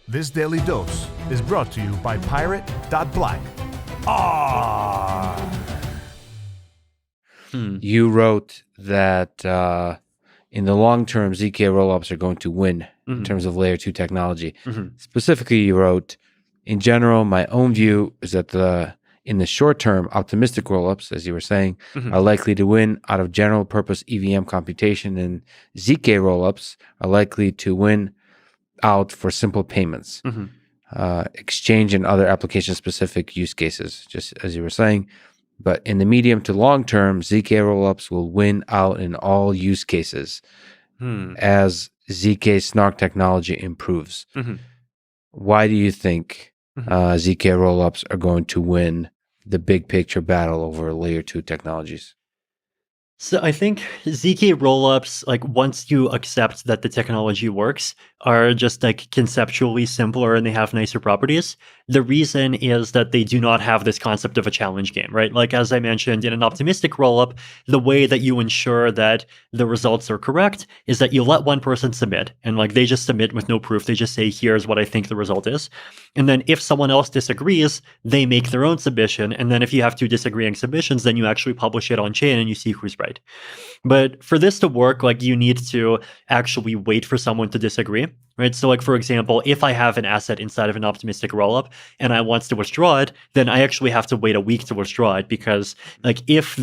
This daily dose is brought to you by Pirate.Black. ARRR. You wrote that in the long term, ZK rollups are going to win in terms of layer 2 technology. Specifically, you wrote, in general, my own view is that in the short term, optimistic rollups, as you were saying, are likely to win out of general purpose EVM computation, and ZK rollups are likely to win out for simple payments, exchange and other application specific use cases, just as you were saying. But in the medium to long term, ZK rollups will win out in all use cases as ZK SNARK technology improves. Why do you think ZK rollups are going to win the big picture battle over layer 2 technologies? So I think ZK rollups, like once you accept that the technology works, are just like conceptually simpler and they have nicer properties. The reason is that they do not have this concept of a challenge game, right? Like as I mentioned, in an optimistic rollup, the way that you ensure that the results are correct is that you let one person submit, and like they just submit with no proof. They just say, here's what I think the result is. And then if someone else disagrees, they make their own submission. And then if you have two disagreeing submissions, then you actually publish it on chain and you see who's right. But for this to work, like you need to actually wait for someone to disagree, right? So like, for example, if I have an asset inside of an optimistic rollup and I want to withdraw it, then I actually have to wait a week to withdraw it, because like if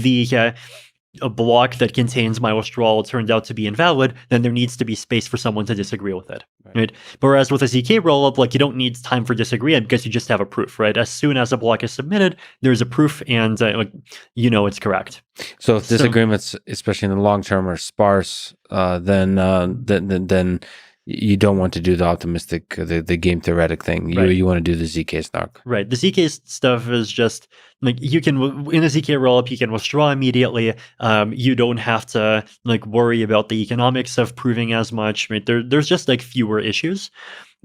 a block that contains my withdrawal turned out to be invalid, then there needs to be space for someone to disagree with it, right? Whereas with a ZK rollup, like you don't need time for disagreement because you just have a proof, right? As soon as a block is submitted, there's a proof and it's correct. So if disagreements, especially in the long term, are sparse, then you don't want to do the optimistic, the game theoretic thing. You want to do the ZK SNARK. Right. The ZK stuff is just like in a ZK rollup, you can withdraw immediately. You don't have to like worry about the economics of proving as much. Right. There's just like fewer issues.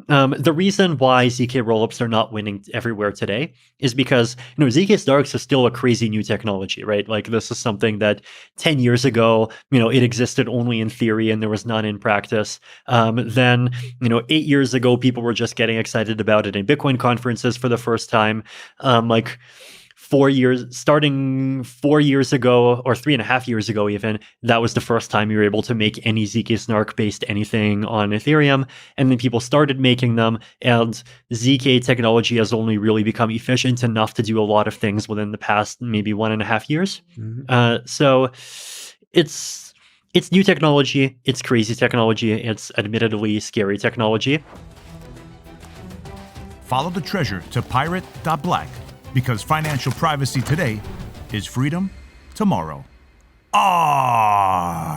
The reason why ZK rollups are not winning everywhere today is because, ZK SNARKs is still a crazy new technology, right? Like this is something that 10 years ago, it existed only in theory and there was none in practice. Then, 8 years ago, people were just getting excited about it in Bitcoin conferences for the first time. Starting 4 years ago, or 3.5 years ago even, that was the first time you were able to make any ZK SNARK based anything on Ethereum. And then people started making them, and ZK technology has only really become efficient enough to do a lot of things within the past maybe 1.5 years. So it's new technology, it's crazy technology, it's admittedly scary technology. Follow the treasure to Pirate.Black, because financial privacy today is freedom tomorrow. ARRR.